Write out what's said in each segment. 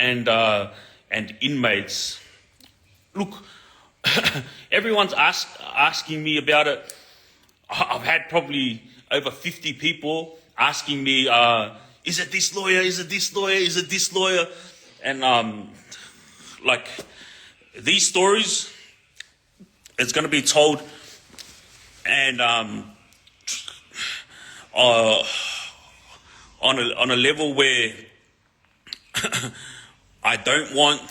and inmates. Look, everyone's asking me about it. I've had probably over 50 people asking me, is it this lawyer? Is it this lawyer? Is it this lawyer? And like these stories, it's going to be told, and on a level where I don't want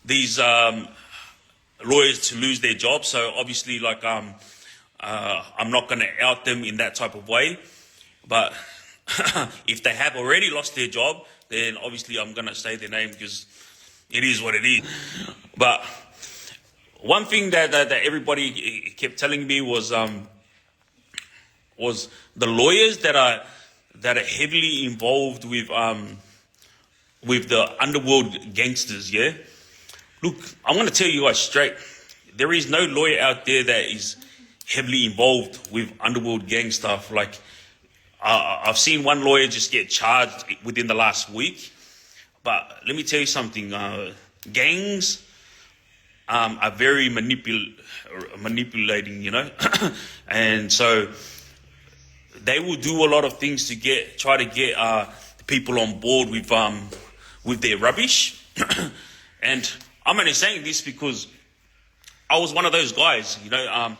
these lawyers to lose their job. So obviously, like I'm not going to out them in that type of way. But if they have already lost their job, then obviously I'm going to say their name because it is what it is. But one thing that everybody kept telling me was the lawyers that are heavily involved with the underworld gangsters. Yeah, look, I'm going to tell you guys straight. There is no lawyer out there that is heavily involved with underworld gang stuff. Like I've seen one lawyer just get charged within the last week. But let me tell you something. Gangs are very manipulating, you know, and so they will do a lot of things to try to get people on board with their rubbish. And I'm only saying this because I was one of those guys, you know,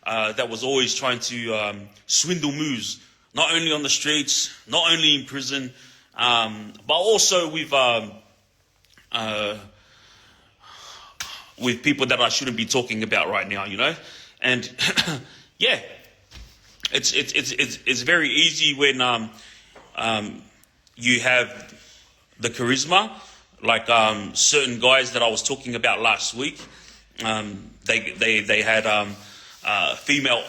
that was always trying to swindle moves, not only on the streets, not only in prison, but also with people that I shouldn't be talking about right now, you know. And yeah, it's very easy when you have the charisma, like certain guys that I was talking about last week. They had female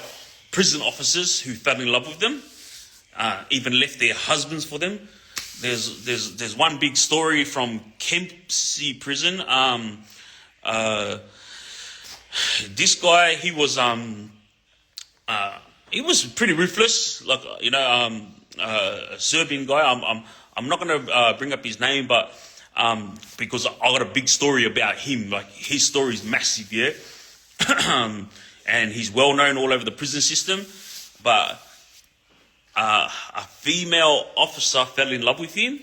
prison officers who fell in love with them, even left their husbands for them. There's one big story from Hemsy prison. This guy, he was pretty ruthless, like, you know, a Serbian guy. I'm not gonna bring up his name, but because I got a big story about him. Like his story is massive, yeah, and he's well known all over the prison system. But a female officer fell in love with him,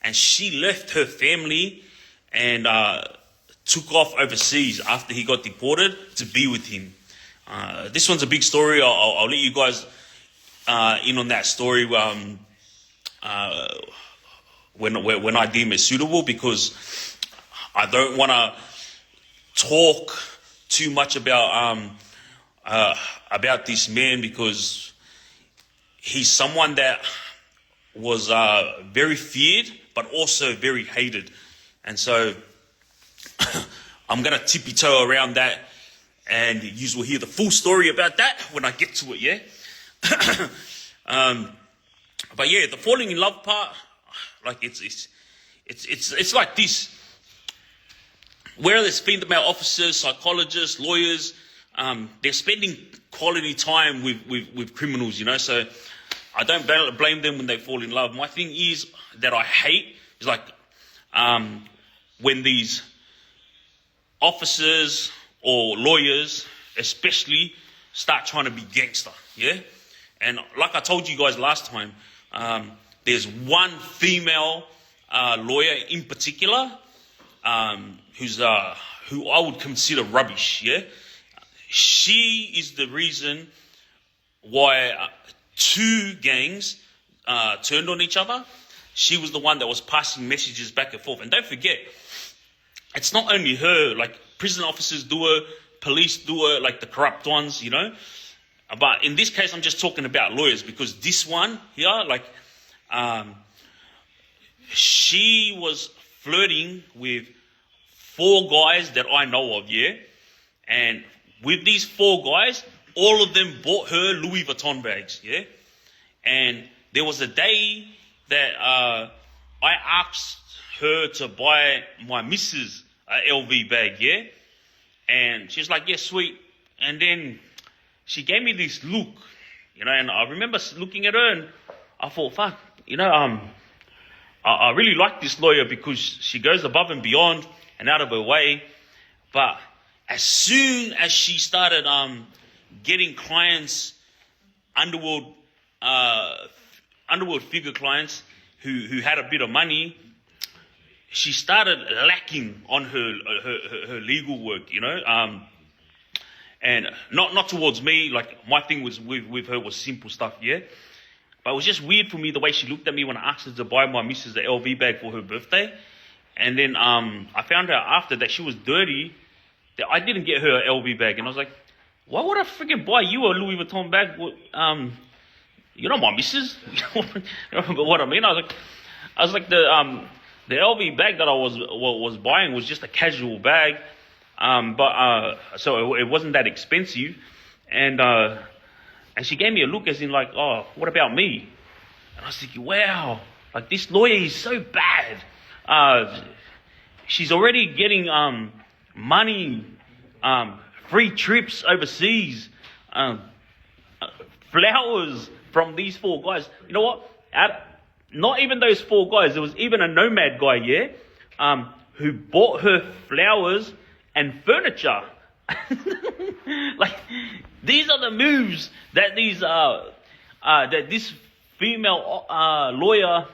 and she left her family and took off overseas after he got deported to be with him. This one's a big story. I'll let you guys in on that story when I deem it suitable, because I don't want to talk too much about this man, because he's someone that was very feared but also very hated. And so I'm going to tippy toe around that, and you will hear the full story about that when I get to it, yeah? But yeah, the falling in love part, like it's like this. Where there's female officers, psychologists, lawyers, they're spending quality time with criminals, you know, so I don't blame them when they fall in love. My thing is that I hate is like when these officers or lawyers especially start trying to be gangster, yeah? And like I told you guys last time, there's one female lawyer in particular who I would consider rubbish, yeah? She is the reason why two gangs turned on each other. She was the one that was passing messages back and forth. And don't forget, it's not only her, like prison officers do her, police do her, like the corrupt ones, you know. But in this case, I'm just talking about lawyers, because this one here, like, she was flirting with 4 guys that I know of, yeah. And with these 4 guys, all of them bought her Louis Vuitton bags, yeah. And there was a day that I asked her to buy my missus a LV bag, yeah. And she's like, yeah, sweet. And then she gave me this look, you know, and I remember looking at her and I thought, fuck, you know, I really like this lawyer because she goes above and beyond and out of her way. But as soon as she started getting clients, underworld figure clients who had a bit of money, she started lacking on her legal work, and not towards me. Like, my thing was with her was simple stuff, yeah. But it was just weird for me the way she looked at me when I asked her to buy my missus the LV bag for her birthday. And then I found out after that she was dirty, that I didn't get her an LV bag. And I was like, why would I freaking buy you a Louis Vuitton bag? You're not my missus. But what I mean? I was like the LV bag that I was buying was just a casual bag. So it wasn't that expensive. And she gave me a look as in like, oh, what about me? And I was thinking, wow, like this lawyer is so bad. She's already getting money, free trips overseas, flowers from these 4 guys. You know what? Not even those 4 guys. There was even a nomad guy, yeah, who bought her flowers and furniture. Like, these are the moves that that this female lawyer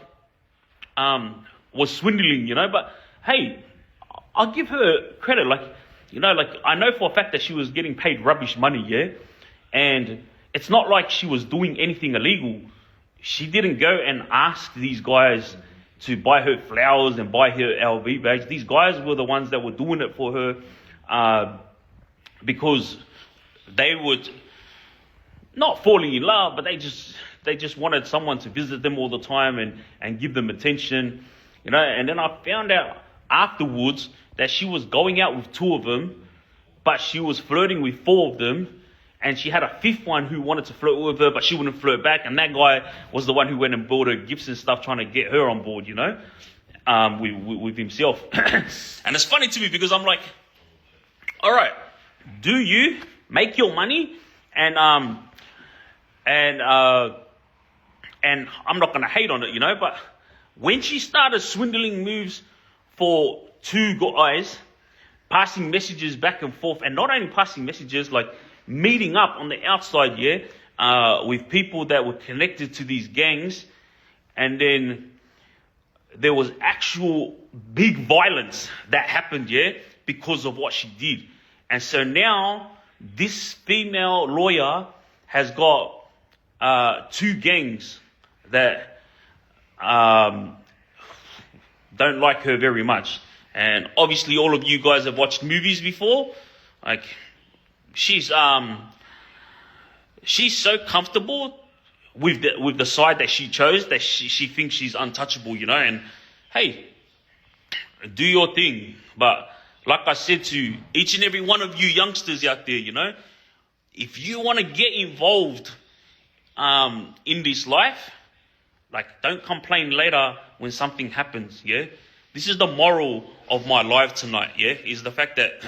was swindling, But hey, I'll give her credit. Like, I know for a fact that she was getting paid rubbish money, yeah. And it's not like she was doing anything illegal. She didn't go and ask these guys to buy her flowers and buy her LV bags. These guys were the ones that were doing it for her, because they would not falling in love, but they just wanted someone to visit them all the time and give them attention, And then I found out afterwards that she was going out with 2 of them, but she was flirting with 4 of them, and she had a 5th one who wanted to flirt with her, but she wouldn't flirt back, and that guy was the one who went and bought her gifts and stuff, trying to get her on board, with himself. And it's funny to me because I'm like, all right, do you make your money? And I'm not going to hate on it, but when she started swindling moves for 2 guys, passing messages back and forth, and not only passing messages, like meeting up on the outside, with people that were connected to these gangs, and then there was actual big violence that happened, because of what she did. And so now this female lawyer has got 2 gangs that don't like her very much. And obviously all of you guys have watched movies before. Like, she's so comfortable with the side that she chose that she thinks she's untouchable, And hey, do your thing. But like I said to each and every one of you youngsters out there, if you want to get involved in this life, like, don't complain later when something happens, This is the moral of my life tonight, is the fact that,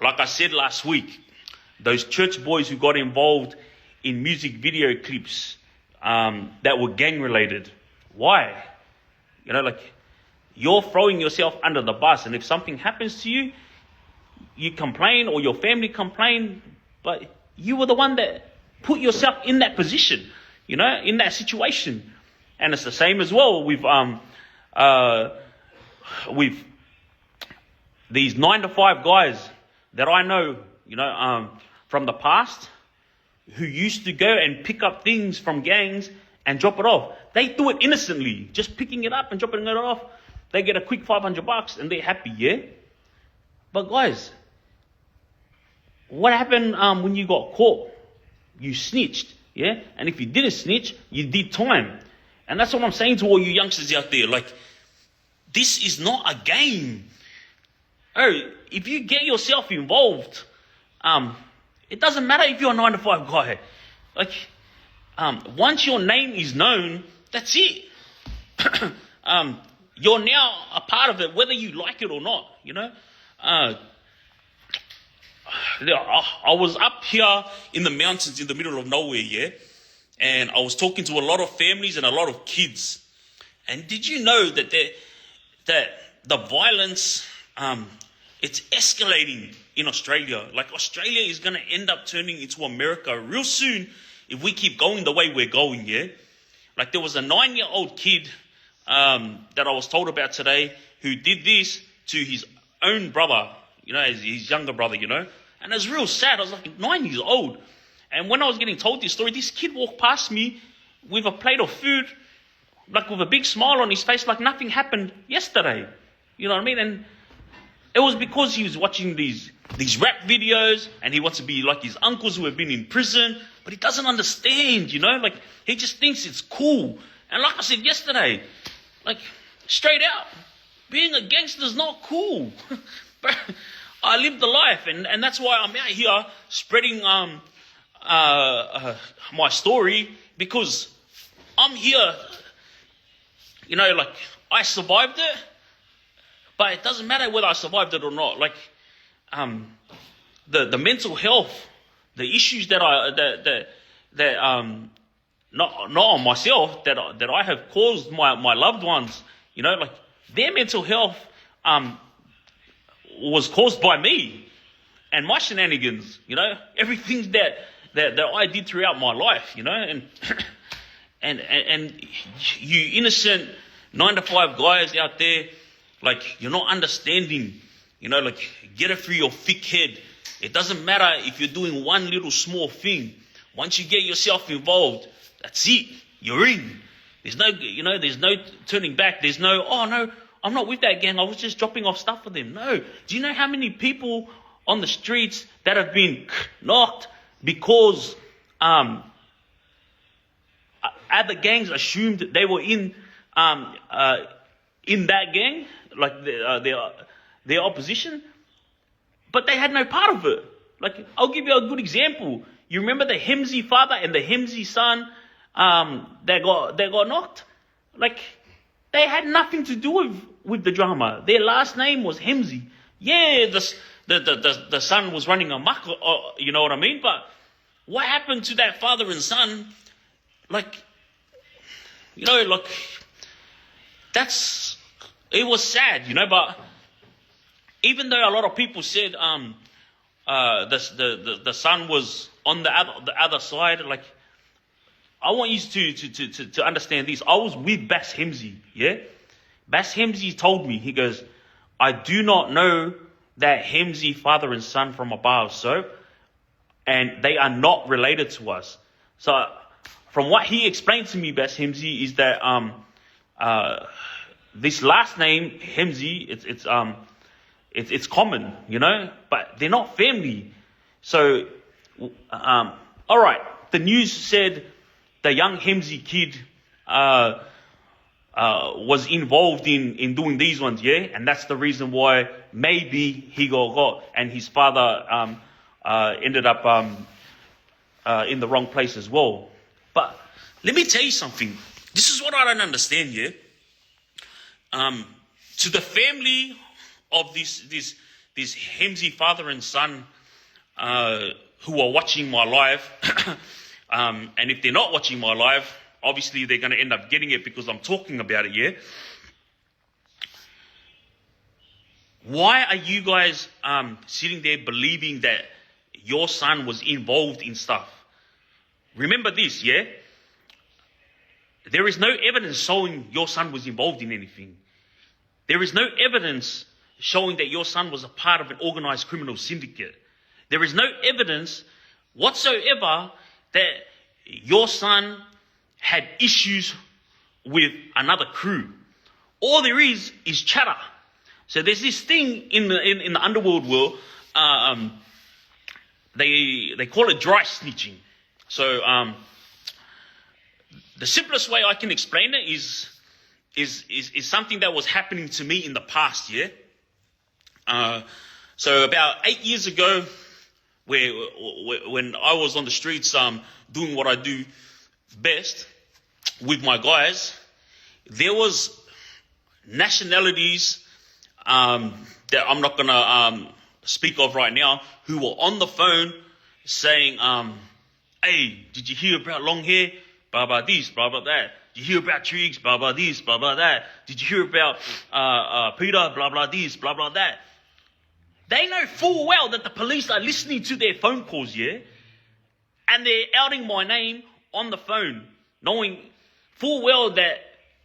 like I said last week, those church boys who got involved in music video clips that were gang related. Why? You're throwing yourself under the bus, and if something happens to you, you complain or your family complain, but you were the one that put yourself in that position, in that situation. And it's the same as well with these 9-to-5 guys that I know, from the past, who used to go and pick up things from gangs and drop it off. They do it innocently, just picking it up and dropping it off. They get a quick $500 and they're happy, But guys, what happened when you got caught? You snitched, And if you didn't snitch, you did time. And that's what I'm saying to all you youngsters out there. Like, this is not a game. Oh, if you get yourself involved, it doesn't matter if you're a 9-to-5 guy. Like, once your name is known, that's it. You're now a part of it, whether you like it or not, I was up here in the mountains in the middle of nowhere, and I was talking to a lot of families and a lot of kids. And did you know that the violence, it's escalating in Australia? Like Australia is going to end up turning into America real soon if we keep going the way we're going, yeah? Like there was a 9-year-old kid that I was told about today who did this to his own brother, his younger brother, And it was real sad. I was like 9 years old. And when I was getting told this story, this kid walked past me with a plate of food, like with a big smile on his face, like nothing happened yesterday. You know what I mean? And it was because he was watching these rap videos and he wants to be like his uncles who have been in prison, but he doesn't understand, like he just thinks it's cool. And like I said yesterday, like straight out, being a gangster is not cool. But I lived the life, and that's why I'm out here spreading my story, because I'm here, like I survived it, but it doesn't matter whether I survived it or not. Like the mental health, the issues that not on myself, that I have caused my loved ones, like their mental health was caused by me and my shenanigans, everything that I did throughout my life, and you innocent 9-to-5 guys out there, like you're not understanding, like get it through your thick head. It doesn't matter if you're doing one little small thing. Once you get yourself involved, that's it. You're in. There's no turning back. There's no, oh no, I'm not with that gang. I was just dropping off stuff for them. No. Do you know how many people on the streets that have been knocked because other gangs assumed they were in that gang, like their opposition, but they had no part of it. Like I'll give you a good example. You remember the Hemsy father and the Hemsy son that got knocked? Like they had nothing to do with the drama. Their last name was Hemsy. Yeah, the son was running amok, you know what I mean? But what happened to that father and son? Like, like it was sad, but even though a lot of people said the son was on the other side, like I want you to understand this. I was with Bass Hemsy, yeah? Bass Hemsy told me, he goes, I do not know that Hemsy father and son from a bar of soap, and they are not related to us. So from what he explained to me, Bass Hemsy, is that this last name Hemsy, it's common, but they're not family. So all right, the news said the young Hemsy kid was involved in doing these ones, yeah, and that's the reason why maybe he got and his father ended up in the wrong place as well. But let me tell you something. This is what I don't understand, yeah. To the family of this Hemsy father and son who are watching my live, and if they're not watching my live, obviously they're going to end up getting it because I'm talking about it, yeah? Why are you guys sitting there believing that your son was involved in stuff? Remember this, yeah? There is no evidence showing your son was involved in anything. There is no evidence showing that your son was a part of an organized criminal syndicate. There is no evidence whatsoever that your son had issues with another crew. All there is chatter. So there's this thing in the underworld world, they call it dry snitching. So the simplest way I can explain it is something that was happening to me in the past, yeah? So about 8 years ago, when I was on the streets doing what I do best with my guys, there was nationalities that I'm not going to speak of right now who were on the phone saying, hey, did you hear about long hair? Blah, blah, this, blah, blah, that. Did you hear about triggz? Blah, blah, this, blah, blah, that. Did you hear about Peter? Blah, blah, this, blah, blah, that. They know full well that the police are listening to their phone calls, yeah? And they're outing my name on the phone, knowing full well that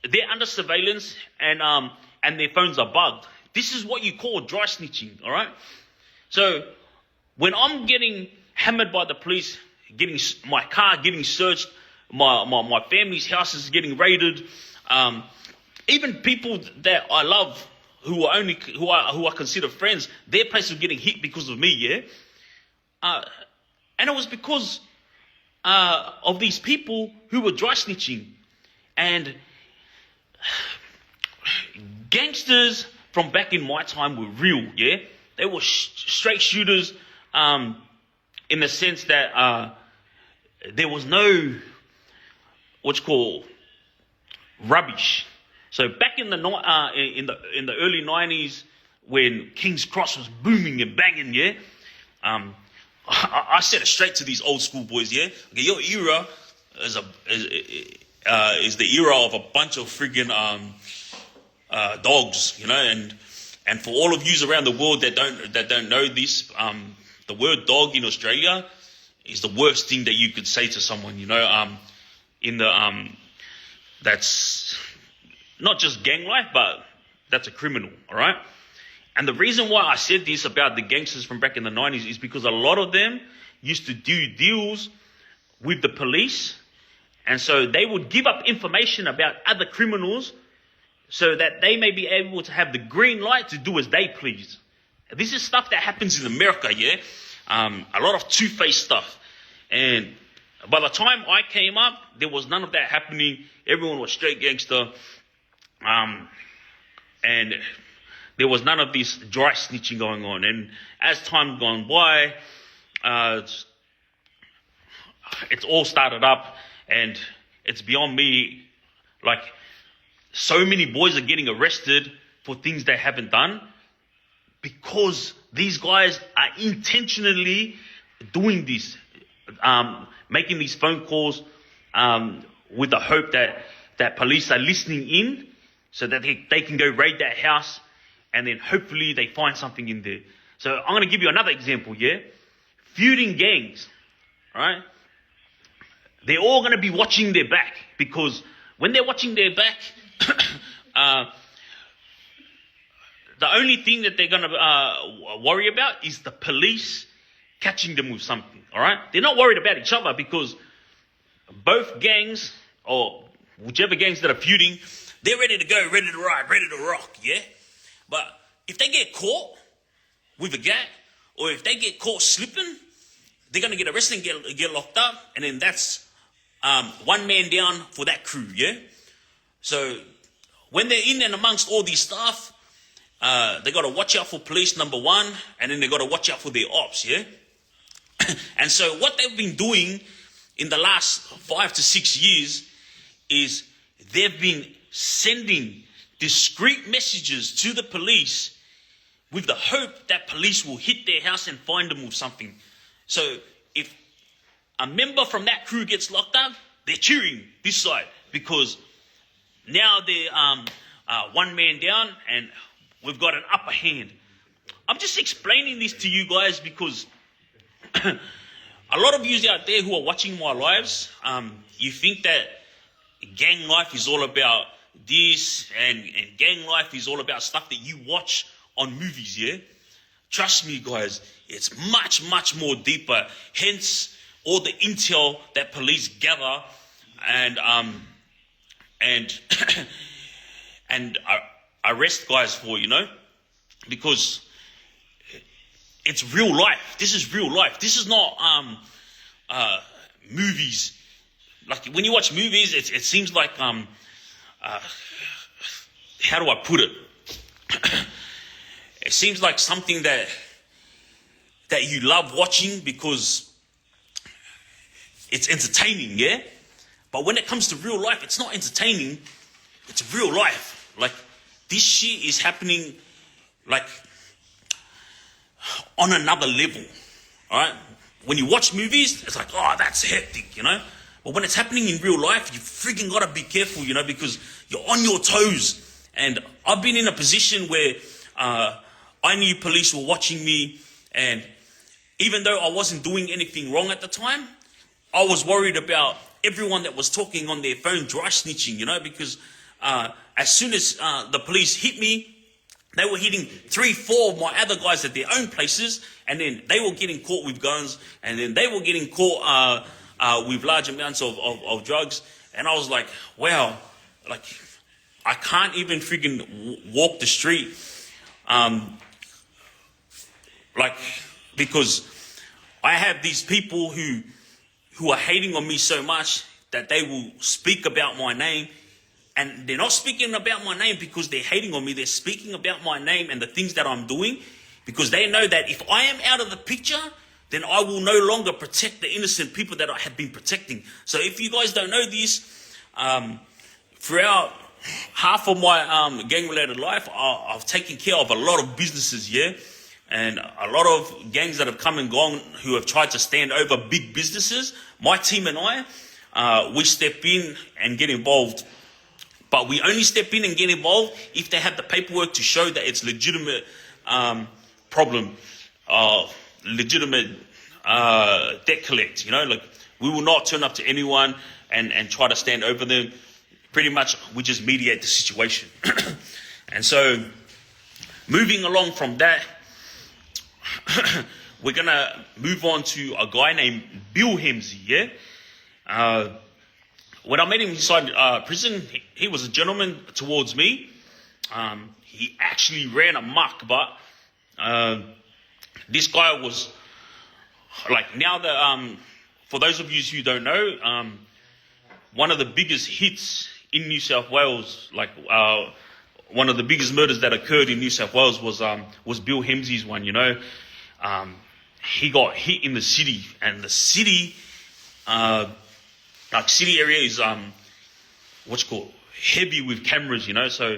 they're under surveillance and their phones are bugged. This is what you call dry snitching, all right? So when I'm getting hammered by the police, getting my car getting searched, my family's house is getting raided, even people that I love who are considered friends, their place is getting hit because of me, yeah? And it was because of these people who were dry snitching. And gangsters from back in my time were real, yeah? They were straight shooters in the sense that there was no what's called rubbish. So back in the early 90s, when King's Cross was booming and banging, yeah, I said it straight to these old school boys, yeah. Okay, your era is the era of a bunch of friggin' dogs, you know, and for all of yous around the world that don't know this, the word dog in Australia is the worst thing that you could say to someone, you know. That's not just gang life, but that's a criminal, all right? And the reason why I said this about the gangsters from back in the 90s is because a lot of them used to do deals with the police, and so they would give up information about other criminals so that they may be able to have the green light to do as they please. This is stuff that happens in America, yeah? A lot of two-faced stuff. And by the time I came up, there was none of that happening. Everyone was straight gangster. And there was none of this dry snitching going on. And as time gone by, it's all started up, and it's beyond me. Like, so many boys are getting arrested for things they haven't done because these guys are intentionally doing this, making these phone calls with the hope that police are listening in so that they can go raid that house, and then hopefully they find something in there. So I'm going to give you another example, yeah? Feuding gangs, right? They're all going to be watching their back, because when they're watching their back, the only thing that they're going to worry about is the police catching them with something, all right? They're not worried about each other, because both gangs, or whichever gangs that are feuding, they're ready to go, ready to ride, ready to rock, yeah? But if they get caught with a gag, or if they get caught slipping, they're going to get arrested and get locked up, and then that's one man down for that crew, yeah? So when they're in and amongst all these stuff, they got to watch out for police, number one, and then they got to watch out for their ops, yeah? And so what they've been doing in the last 5 to 6 years is they've been sending discreet messages to the police with the hope that police will hit their house and find them with something. So if a member from that crew gets locked up, they're cheering this side, because now they're one man down and we've got an upper hand. I'm just explaining this to you guys because a lot of you out there who are watching my lives, you think that gang life is all about this, and gang life is all about stuff that you watch on movies, yeah? Trust me, guys, it's much, much more deeper. Hence, all the intel that police gather and arrest guys for, you know? Because it's real life. This is real life. This is not movies. Like, when you watch movies, it seems like how do I put it? It seems like something that you love watching because it's entertaining, yeah? But when it comes to real life, it's not entertaining. It's real life. Like, this shit is happening, like, on another level, all right? When you watch movies, it's like, oh, that's hectic, you know? But when it's happening in real life, you freaking gotta be careful, because you're on your toes. And I've been in a position where I knew police were watching me, and even though I wasn't doing anything wrong at the time, I was worried about everyone that was talking on their phone dry snitching, because as soon as the police hit me, they were hitting 3-4 of my other guys at their own places, and then they were getting caught with guns, and then they were getting caught with large amounts of drugs. And I was like, wow, like, I can't even freaking walk the street, because I have these people who are hating on me so much that they will speak about my name. And they're not speaking about my name because they're hating on me. They're speaking about my name and the things that I'm doing because they know that if I am out of the picture, then I will no longer protect the innocent people that I have been protecting. So if you guys don't know this, throughout half of my gang-related life, I've taken care of a lot of businesses, yeah? And a lot of gangs that have come and gone who have tried to stand over big businesses, my team and I, we step in and get involved. But we only step in and get involved if they have the paperwork to show that it's legitimate problem, legitimate debt collect. Like we will not turn up to anyone and try to stand over them. Pretty much, we just mediate the situation. And so, moving along from that, we're gonna move on to a guy named Bill Hemsy. Yeah. When I met him inside prison, he was a gentleman towards me. He actually ran amok, but this guy was like, now that for those of you who don't know, one of the biggest hits in New South Wales, like one of the biggest murders that occurred in New South Wales was Bill Hemsy's one. He got hit in the city, and the city. Like city area is what's called heavy with cameras, So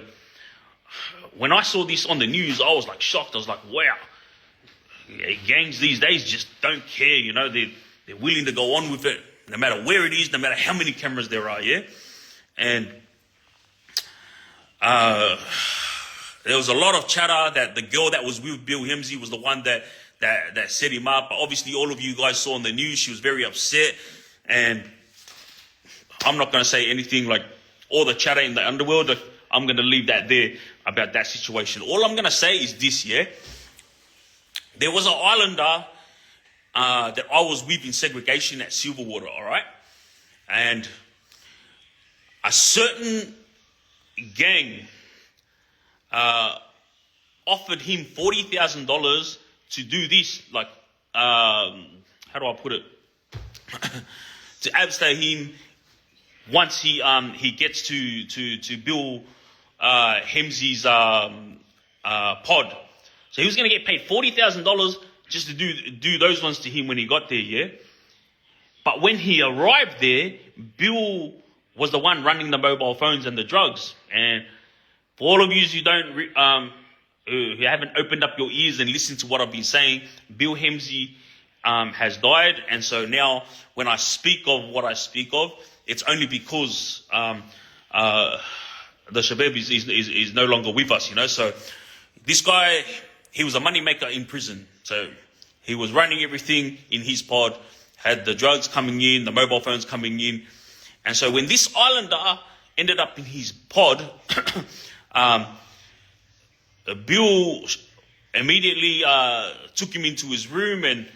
when I saw this on the news, I was like shocked. I was like, wow, gangs these days just don't care, They're willing to go on with it, no matter where it is, no matter how many cameras there are, yeah. And there was a lot of chatter that the girl that was with Bill Hemsy was the one that set him up. But obviously, all of you guys saw on the news, she was very upset, and I'm not going to say anything like all the chatter in the underworld. I'm going to leave that there about that situation. All I'm going to say is this, yeah? There was an islander that I was with in segregation at Silverwater, all right? And a certain gang offered him $40,000 to do this, like, how do I put it? To abstay him once he gets to Bill Hemsy's pod. So he was going to get paid $40,000 just to do those ones to him when he got there, yeah? But when he arrived there, Bill was the one running the mobile phones and the drugs. And for all of you who haven't opened up your ears and listened to what I've been saying, Bill Hemsy has died. And so now when I speak of what I speak of, it's only because the Shabab is no longer with us, So this guy, he was a money maker in prison. So he was running everything in his pod, had the drugs coming in, the mobile phones coming in. And so when this islander ended up in his pod, Bill immediately took him into his room and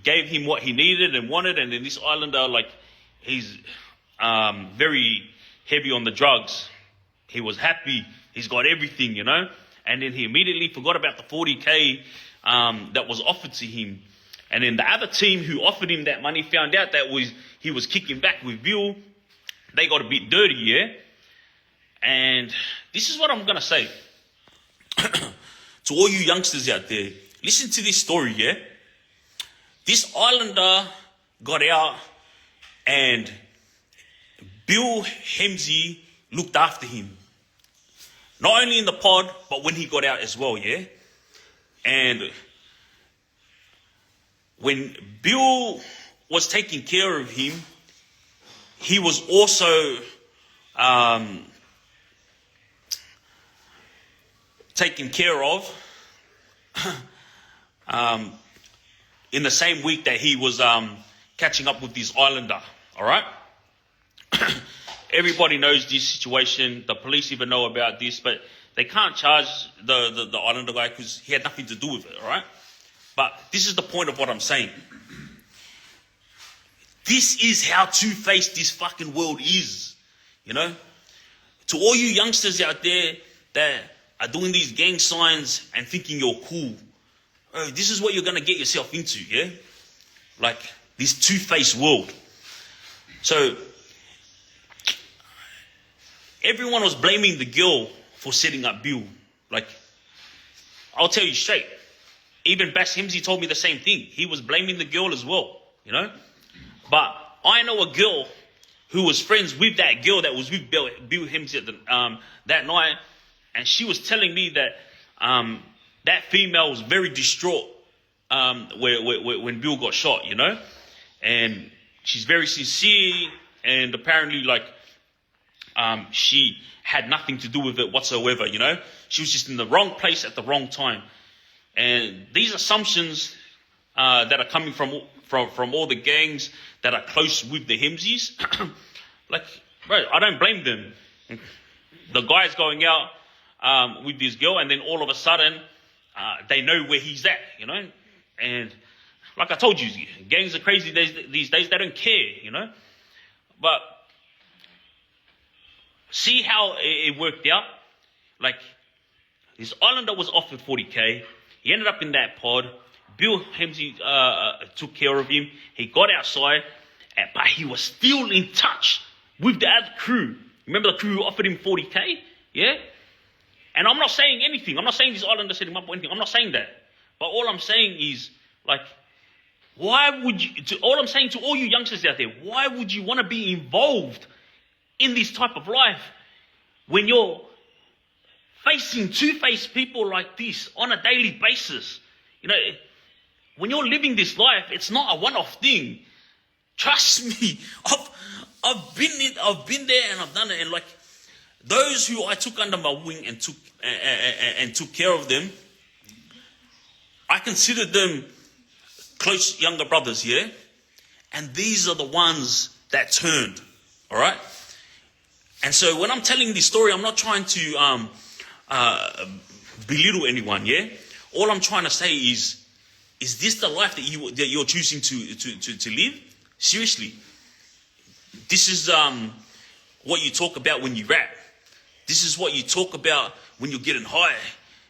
gave him what he needed and wanted. And then this islander, he's very heavy on the drugs. He was happy. He's got everything, And then he immediately forgot about the $40K that was offered to him. And then the other team who offered him that money found out that he was kicking back with Bill. They got a bit dirty, yeah? And this is what I'm going to say. To all you youngsters out there, listen to this story, yeah? This islander got out and Bill Hemsy looked after him. Not only in the pod, but when he got out as well, yeah? And when Bill was taking care of him, he was also taken care of in the same week that he was catching up with this islander. All right. Everybody knows this situation. The police even know about this, but they can't charge the islander guy because he had nothing to do with it. All right. But this is the point of what I'm saying. This is how two-faced this fucking world is. You know? To all you youngsters out there that are doing these gang signs and thinking you're cool, this is what you're going to get yourself into, yeah? Like, this two-faced world. So, everyone was blaming the girl for setting up Bill. Like, I'll tell you straight. Even Bill Hemsy told me the same thing. He was blaming the girl as well, you know? But I know a girl who was friends with that girl that was with Bill Hemsy at that night, and she was telling me that that female was very distraught when Bill got shot, you know? And she's very sincere, and apparently, like, she had nothing to do with it whatsoever, you know? She was just in the wrong place at the wrong time. And these assumptions that are coming from all the gangs that are close with the Hemsys, like, bro, I don't blame them. The guy's going out with this girl, and then all of a sudden, they know where he's at, you know? And like I told you, gangs are crazy these days. They don't care, you know? But see how it worked out? Like, this islander was offered 40K. He ended up in that pod. Bill Hemsy took care of him. He got outside, but he was still in touch with the other crew. Remember the crew who offered him 40K? Yeah? And I'm not saying anything. I'm not saying this islander set him up or anything. I'm not saying that. But all I'm saying is, like, why would you, all I'm saying to all you youngsters out there, why would you want to be involved in this type of life when you're facing two-faced people like this on a daily basis? You know, when you're living this life, it's not a one-off thing. Trust me, I've been there and I've done it. And like those who I took under my wing and took care of them, I considered them close younger brothers, yeah. And these are the ones that turned, all right. And so when I'm telling this story, I'm not trying to belittle anyone, yeah. All I'm trying to say is this the life that you're choosing to live? Seriously, this is what you talk about when you rap. This is what you talk about when you're getting high.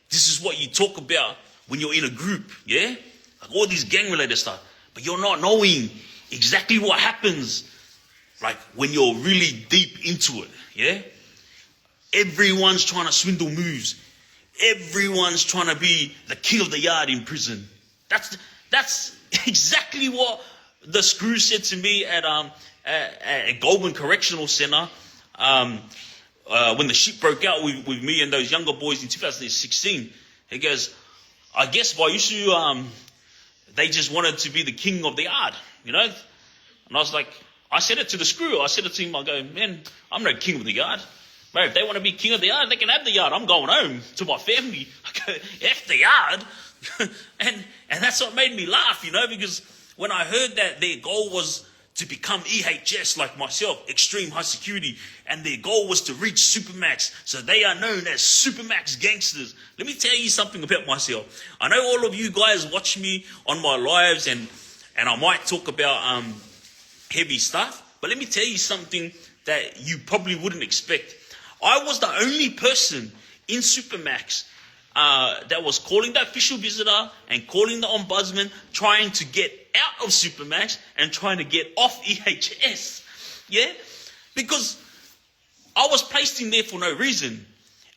This is what you talk about when you're in a group, yeah? Like all these gang-related stuff. But you're not knowing exactly what happens, like when you're really deep into it, yeah? Everyone's trying to swindle moves. Everyone's trying to be the king of the yard in prison. That's exactly what the screw said to me at Goldman Correctional Center when the shit broke out with me and those younger boys in 2016. He goes, I guess vaiusu, they just wanted to be the king of the yard, you know? And I was like, I said it to the screw. I said it to him. I go, man, I'm no king of the yard. Bro, if they want to be king of the yard, they can have the yard. I'm going home to my family. I go, F the yard. and that's what made me laugh, you know, because when I heard that their goal was to become EHS like myself, extreme high security, and their goal was to reach Supermax, so they are known as Supermax gangsters. Let me tell you something about myself. I know all of you guys watch me on my lives, and I might talk about heavy stuff, but let me tell you something that you probably wouldn't expect. I was the only person in Supermax that was calling the official visitor and calling the ombudsman, trying to get out of Supermax and trying to get off EHS. Yeah? Because I was placed in there for no reason.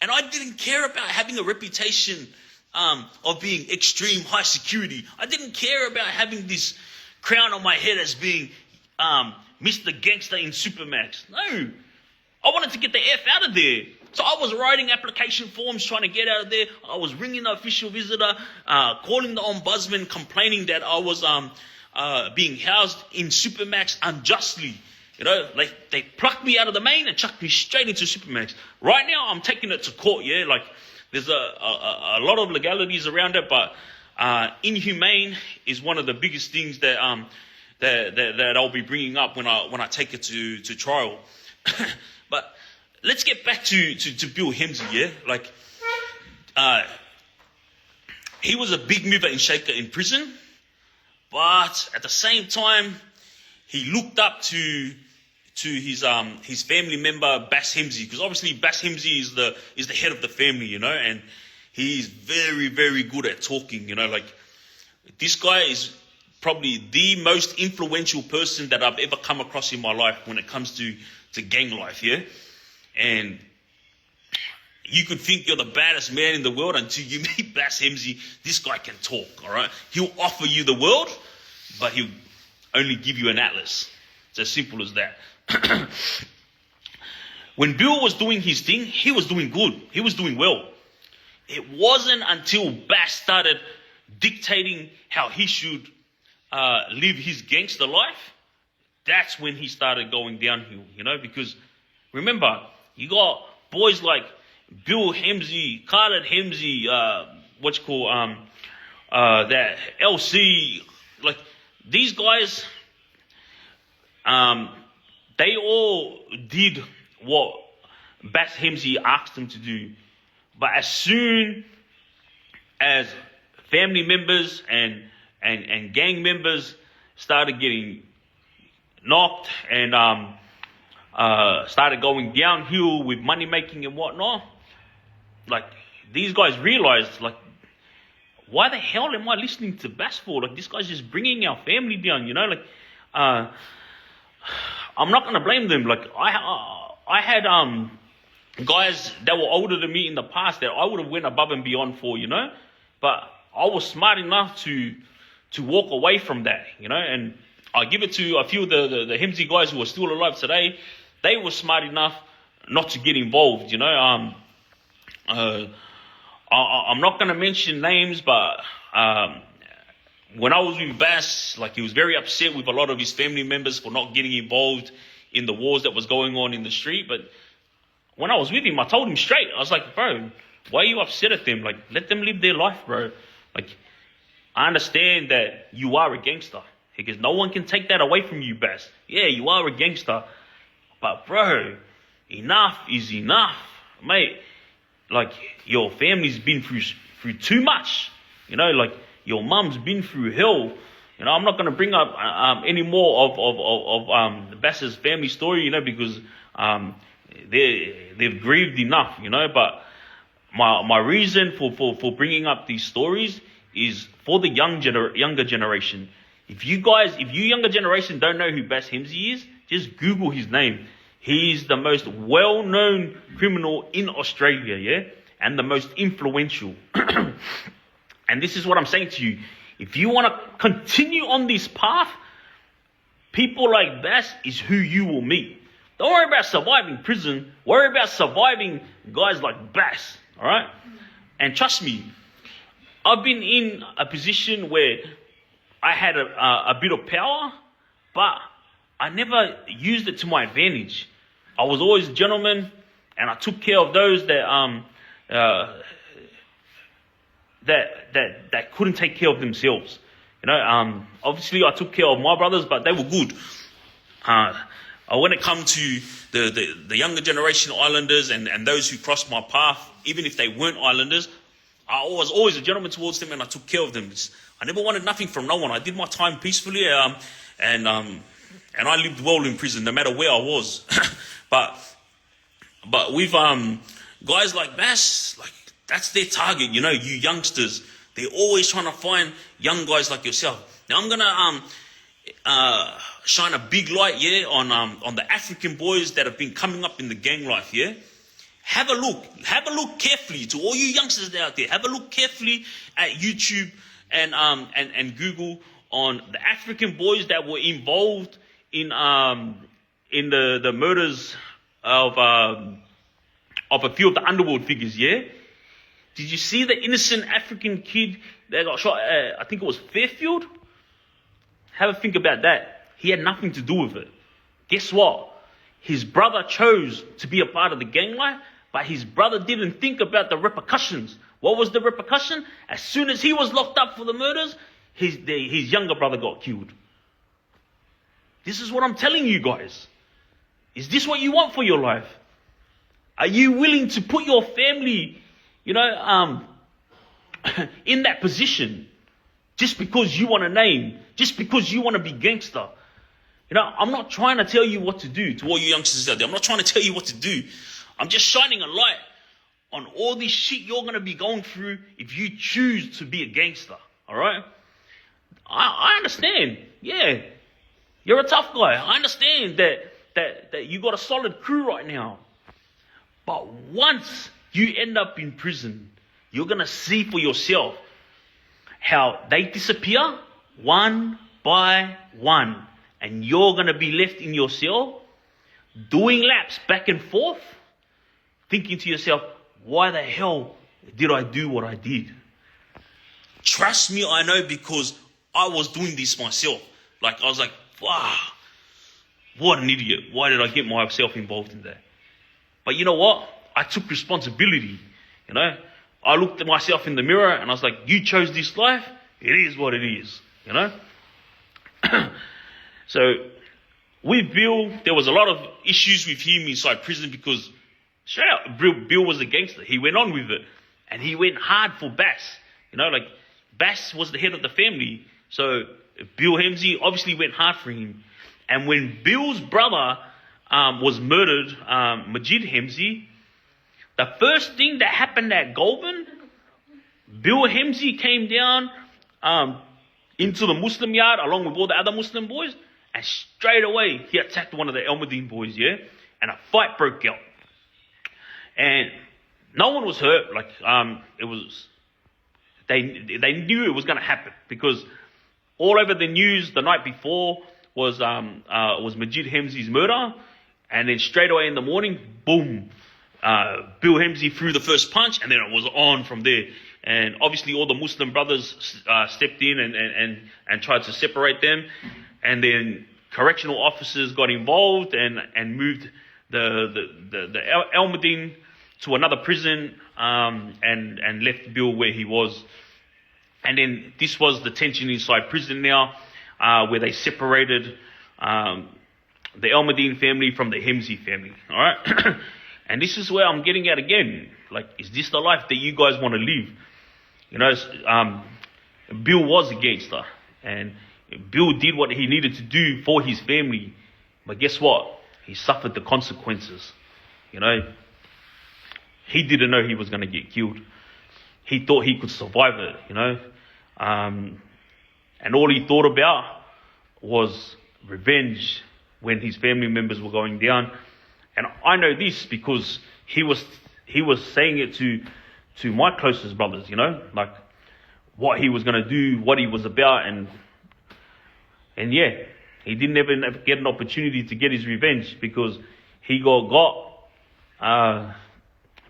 And I didn't care about having a reputation of being extreme high security. I didn't care about having this crown on my head as being Mr. Gangster in Supermax. No. I wanted to get the F out of there. So I was writing application forms trying to get out of there. I was ringing the official visitor, calling the ombudsman, complaining that I was being housed in Supermax unjustly. You know, like they plucked me out of the main and chucked me straight into Supermax. Right now, I'm taking it to court. Yeah, like there's a lot of legalities around it, but inhumane is one of the biggest things that that I'll be bringing up when I take it to trial. But let's get back to Bill Hemsy. Yeah, like he was a big mover and shaker in prison, but at the same time, he looked up to his family member Bass Hemsy, because obviously Bass Hemsy is the head of the family, you know, and he's very, very good at talking, you know. Like this guy is probably the most influential person that I've ever come across in my life when it comes to gang life, yeah. And you could think you're the baddest man in the world until you meet Bass Hemsy. This guy can talk, all right? He'll offer you the world, but he'll only give you an atlas. It's as simple as that. When Bill was doing his thing, he was doing good. He was doing well. It wasn't until Bass started dictating how he should live his gangster life, that's when he started going downhill, you know, because remember, you got boys like Bill Hemsy, Khaled Hemsy, that LC, like these guys, they all did what Bass Hemsy asked them to do. But as soon as family members and gang members started getting knocked and started going downhill with money making and whatnot, like these guys realized, like, why the hell am I listening to Bass for? Like, this guy's just bringing our family down, you know. Like, I'm not gonna blame them. Like, I had guys that were older than me in the past that I would have went above and beyond for, you know, but I was smart enough to walk away from that, you know. And I give it to a few of the Hemsy guys who are still alive today. They were smart enough not to get involved, you know. I'm not going to mention names, but when I was with Bass, like, he was very upset with a lot of his family members for not getting involved in the wars that was going on in the street. But when I was with him, I told him straight. I was like, bro, why are you upset at them? Like, let them live their life, bro. Like, I understand that you are a gangster, because no one can take that away from you, Bass. Yeah, you are a gangster. But, bro, enough is enough, mate. Like, your family's been through too much. You know, like, your mum's been through hell. You know, I'm not going to bring up any more of Bass's family story, you know, because they've grieved enough, you know. But my reason for bringing up these stories is for the younger generation. If you younger generation don't know who Bass Hemsy is, just Google his name. He's the most well-known criminal in Australia, yeah? And the most influential. And this is what I'm saying to you. If you want to continue on this path, people like Bass is who you will meet. Don't worry about surviving prison. Worry about surviving guys like Bass, all right? And trust me, I've been in a position where I had a bit of power, but I never used it to my advantage. I was always a gentleman, and I took care of those that couldn't take care of themselves. You know, obviously I took care of my brothers, but they were good. When it comes to the younger generation Islanders and those who crossed my path, even if they weren't Islanders, I was always a gentleman towards them, and I took care of them. I never wanted nothing from no one. I did my time peacefully, and I lived well in prison, no matter where I was. But with guys like Bass, like, that's their target, you know, you youngsters. They're always trying to find young guys like yourself. Now I'm gonna shine a big light, yeah, on the African boys that have been coming up in the gang life, yeah. Have a look carefully to all you youngsters out there. Have a look carefully at YouTube and Google on the African boys that were involved in the murders of a few of the underworld figures, yeah? Did you see the innocent African kid that got shot? I think it was Fairfield. Have a think about that. He had nothing to do with it. guess what? His brother chose to be a part of the gang life, but his brother didn't think about the repercussions. What was the repercussion? As soon as he was locked up for the murders, his younger brother got killed. This is what I'm telling you guys. Is this what you want for your life? Are you willing to put your family, in that position just because you want a name, just because you want to be gangster? I'm not trying to tell you what to do to all you youngsters out there. I'm not trying to tell you what to do. I'm just shining a light on all this shit you're going to be going through if you choose to be a gangster. All right? I understand. Yeah. You're a tough guy. I understand that you got a solid crew right now. But once you end up in prison, you're going to see for yourself how they disappear one by one. And you're going to be left in your cell, doing laps back and forth, thinking to yourself, why the hell did I do what I did? Trust me, I know, because I was doing this myself. I was like, wow, what an idiot. Why did I get myself involved in that? But you know what? I took responsibility. I looked at myself in the mirror and I was like, you chose this life. It is what it is. So with Bill, there was a lot of issues with him inside prison because straight out, Bill was a gangster. He went on with it. And he went hard for Bass. Bass was the head of the family. So Bill Hemsy obviously went hard for him. And when Bill's brother was murdered, Majid Hemsy, the first thing that happened at Goulburn, Bill Hemsy came down into the Muslim yard along with all the other Muslim boys, and straight away he attacked one of the Almadine boys, and a fight broke out. And no one was hurt. They knew it was going to happen because all over the news the night before was Majid Hemsy's murder, and then straight away in the morning, boom, Bill Hemsy threw the first punch, and then it was on from there. And obviously all the Muslim brothers stepped in and tried to separate them, and then correctional officers got involved and moved the Almadine to another prison and left Bill where he was. And then this was the tension inside prison now, where they separated the Almadine family from the Hemsy family. All right. And this is where I'm getting at again. Is this the life that you guys want to live? Bill was a gangster, and Bill did what he needed to do for his family. But guess what? He suffered the consequences. He didn't know he was going to get killed. He thought he could survive it, and all he thought about was revenge when his family members were going down. And I know this because he was saying it to my closest brothers, what he was going to do, what he was about, and yeah, he didn't ever get an opportunity to get his revenge because he got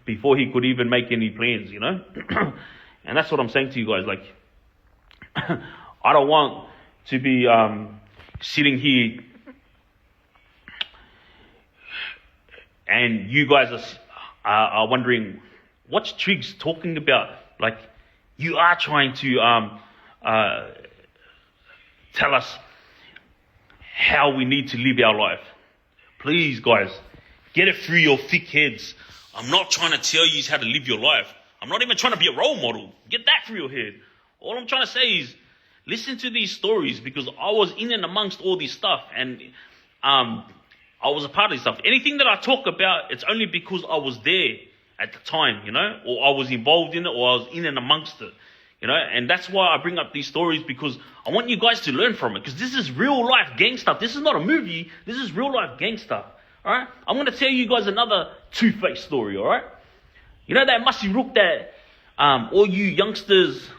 before he could even make any plans, And that's what I'm saying to you guys. I don't want to be sitting here and you guys are wondering, what's triggz talking about? You are trying to tell us how we need to live our life. Please, guys, get it through your thick heads. I'm not trying to tell you how to live your life. I'm not even trying to be a role model. Get that through your head. All I'm trying to say is listen to these stories because I was in and amongst all this stuff, and I was a part of this stuff. Anything that I talk about, it's only because I was there at the time, or I was involved in it, or I was in and amongst it, and that's why I bring up these stories, because I want you guys to learn from it, because this is real life gang stuff. This is not a movie. This is real life gang stuff. All right, I'm going to tell you guys another two-faced story. All right, that masi rooc that all you youngsters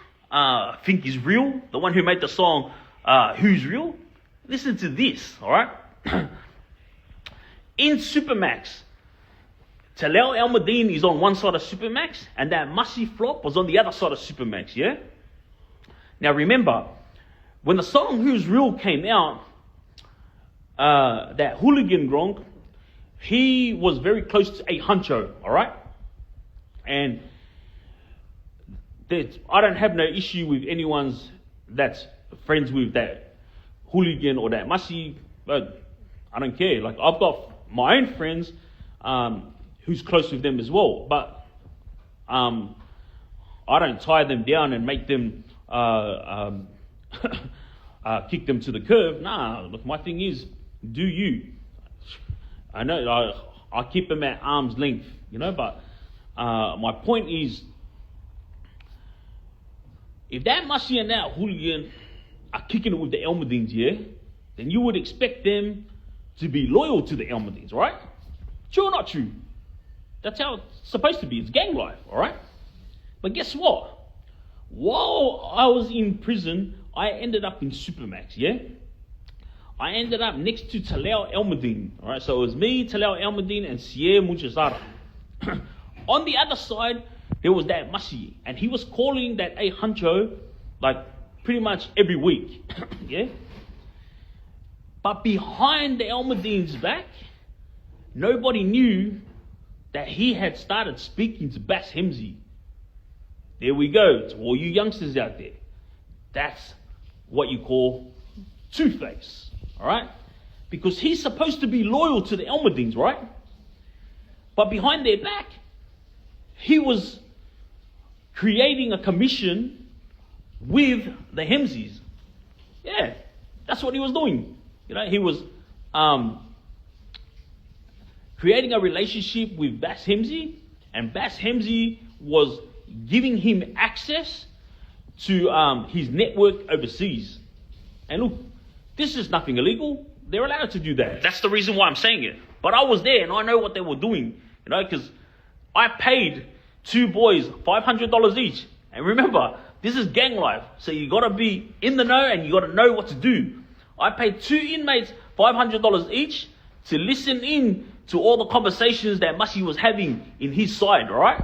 think is real, the one who made the song Who's Real? Listen to this. All right. In Supermax, Talal Almadine is on one side of Supermax, and that masi flop was on the other side of Supermax, yeah? Now remember, when the song Who's Real came out, that hooligan Gronk, he was very close to a huncho, all right? And I don't have no issue with anyone's that's friends with that hooligan or that masi, but I don't care. Like, I've got my own friends who's close with them as well, but I don't tie them down and make them kick them to the curb. Nah, look, my thing is, do you? I know I keep them at arm's length, but my point is, if that masi and that hooligan are kicking it with the Elmadines, then you would expect them to be loyal to the Elmadines, right? True or not true? That's how it's supposed to be. It's gang life, all right? But guess what? While I was in prison, I ended up in Supermax, I ended up next to Talal Elmadine, all right? So it was me, Talal Elmadine, and Sierra Munchazara. On the other side, there was that masi, and he was calling that a huncho like pretty much every week, But behind the Elmadine's back, nobody knew that he had started speaking to Bass Hemsy. There we go, to all you youngsters out there. That's what you call two-face, all right? Because he's supposed to be loyal to the Elmadines, right? But behind their back, he was creating a commission with the Hemsys. Yeah, that's what he was doing. He was creating a relationship with Bass Hemsy, and Bass Hemsy was giving him access to his network overseas. And look, this is nothing illegal. They're allowed to do that. That's the reason why I'm saying it. But I was there and I know what they were doing, because I paid two boys $500 each. And remember, this is gang life. So you got to be in the know and you got to know what to do. I paid two inmates $500 each to listen in to all the conversations that Masi was having in his side, all right?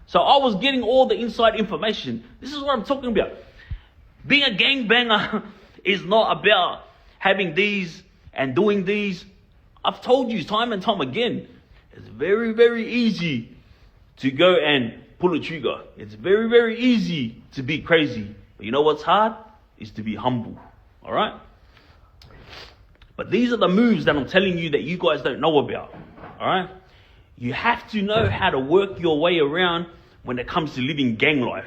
So I was getting all the inside information. This is what I'm talking about. Being a gangbanger is not about having these and doing these. I've told you time and time again, it's very, very easy to go and pull a trigger. It's very, very easy to be crazy. But you know what's hard? Is to be humble, all right? But these are the moves that I'm telling you that you guys don't know about, all right? You have to know how to work your way around when it comes to living gang life.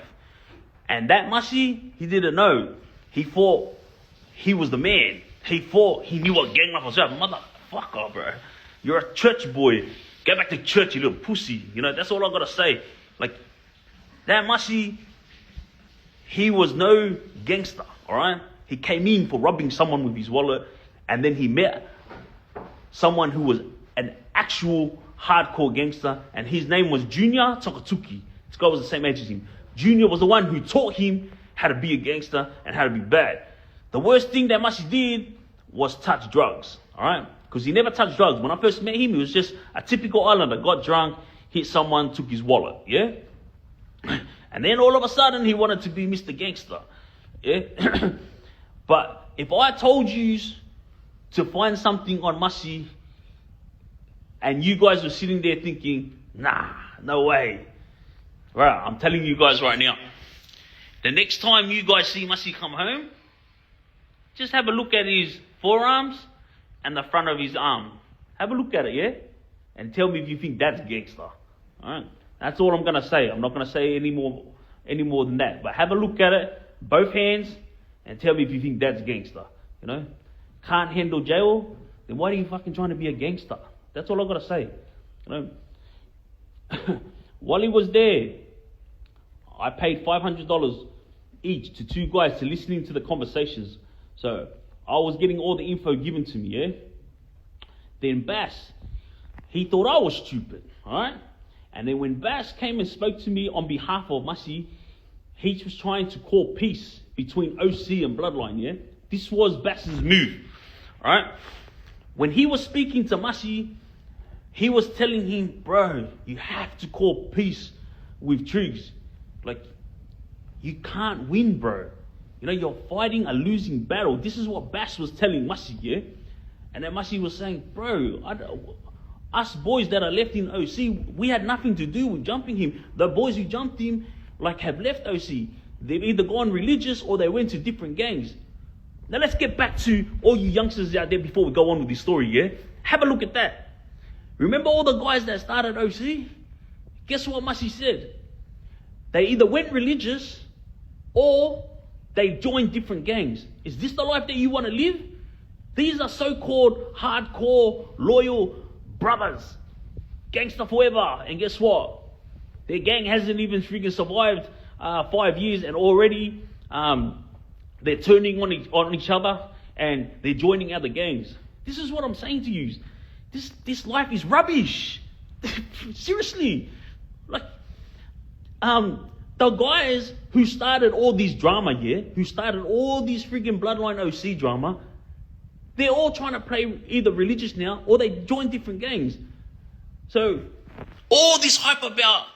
And that Masi, he didn't know. He thought he was the man. He thought he knew what gang life was about. Motherfucker, bro. You're a church boy. Go back to church, you little pussy. That's all I gotta say. Like, that Masi, he was no gangster, all right? He came in for robbing someone with his wallet, and then he met someone who was an actual hardcore gangster, and his name was Junior Tokatuki. This guy was the same age as him. Junior was the one who taught him how to be a gangster and how to be bad. The worst thing that Masi did was touch drugs, all right? Because he never touched drugs. When I first met him, he was just a typical islander, got drunk, hit someone, took his wallet, And then all of a sudden, he wanted to be Mr. Gangster, But if I told you to find something on Masi, and you guys were sitting there thinking, nah, no way. Right, I'm telling you guys right now. The next time you guys see Masi come home, just have a look at his forearms and the front of his arm. Have a look at it, And tell me if you think that's gangster. Alright? That's all I'm gonna say. I'm not gonna say any more than that. But have a look at it, both hands, and tell me if you think that's gangster. Can't handle jail, then why are you fucking trying to be a gangster? That's all I gotta say. While he was there, I paid $500 each to two guys to listening to the conversations. So I was getting all the info given to me, Then Bass, he thought I was stupid, alright? And then when Bass came and spoke to me on behalf of Masi, he was trying to call peace between OC and Bloodline, This was Bass's move, alright? When he was speaking to Masi, he was telling him, bro, you have to call peace with triggz. Like, you can't win, bro. You're fighting a losing battle. This is what Bass was telling Masi, And then Masi was saying, bro, us boys that are left in OC, we had nothing to do with jumping him. The boys who jumped him, have left OC. They've either gone religious or they went to different gangs. Now let's get back to all you youngsters out there before we go on with this story, yeah? Have a look at that. Remember all the guys that started OC? Guess what Masi said? They either went religious or they joined different gangs. Is this the life that you want to live? These are so-called hardcore, loyal brothers. Gangster forever. And guess what? Their gang hasn't even freaking survived 5 years, and already they're turning on each other and they're joining other gangs. This is what I'm saying to you. This life is rubbish. Seriously. The guys who started all this drama, who started all this freaking bloodline OC drama, they're all trying to play either religious now or they join different gangs. So all this hype about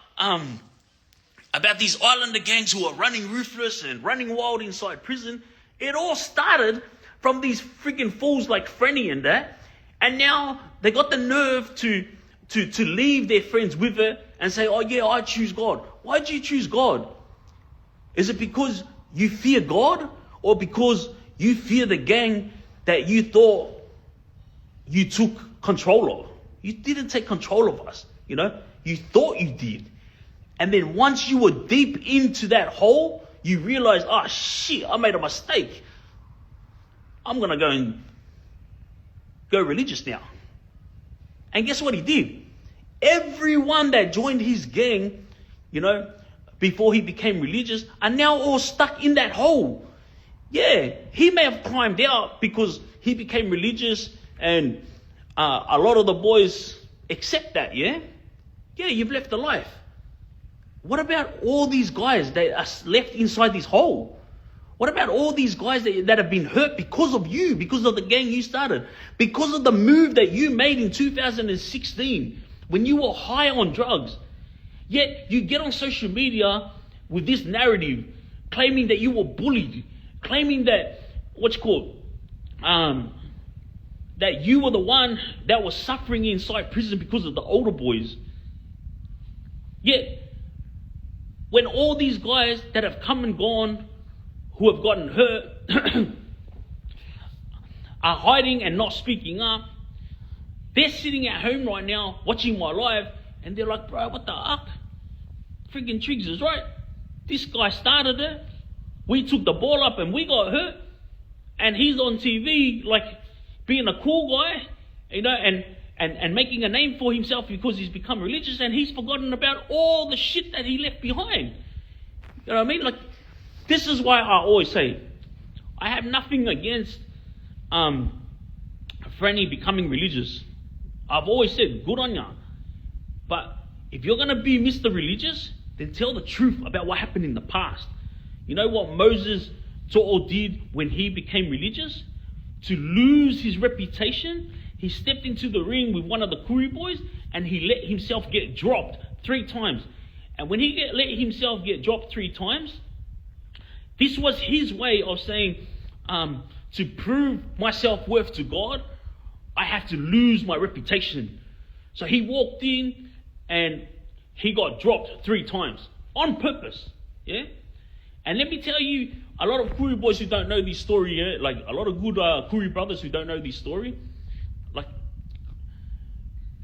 these islander gangs who are running ruthless and running wild inside prison, it all started from these freaking fools like Frenny and that, and now they got the nerve to leave their friends with it and say, oh yeah, I choose God. Why do you choose God? Is it because you fear God, or because you fear the gang that you thought you took control of? You didn't take control of us, You thought you did. And then once you were deep into that hole, you realized, oh shit, I made a mistake. I'm going to go religious now. And guess what he did? Everyone that joined his gang, before he became religious, are now all stuck in that hole. Yeah, he may have climbed out because he became religious, and a lot of the boys accept that, yeah? Yeah, you've left the life. What about all these guys that are left inside this hole? What about all these guys that have been hurt because of you, because of the gang you started, because of the move that you made in 2016 when you were high on drugs? Yet you get on social media with this narrative claiming that you were bullied, claiming that, that you were the one that was suffering inside prison because of the older boys. Yet, when all these guys that have come and gone, who have gotten hurt, are hiding and not speaking up, they're sitting at home right now watching my live, and they're like, bro, what the fuck? Freaking triggz is right. This guy started it. We took the ball up and we got hurt. And he's on TV being a cool guy, and making a name for himself because he's become religious, and he's forgotten about all the shit that he left behind. You know what I mean? This is why I always say, I have nothing against Franny becoming religious. I've always said, good on ya. But if you're going to be Mr. Religious, then tell the truth about what happened in the past. You know what Moses To'o did when he became religious? To lose his reputation, he stepped into the ring with one of the Kuri boys and he let himself get dropped 3 times. And when he let himself get dropped 3 times, this was his way of saying, to prove my self-worth to God, I have to lose my reputation. So he walked in and he got dropped 3 times on purpose. Yeah? And let me tell you, a lot of Kuri boys who don't know this story, a lot of good Kuri brothers who don't know this story,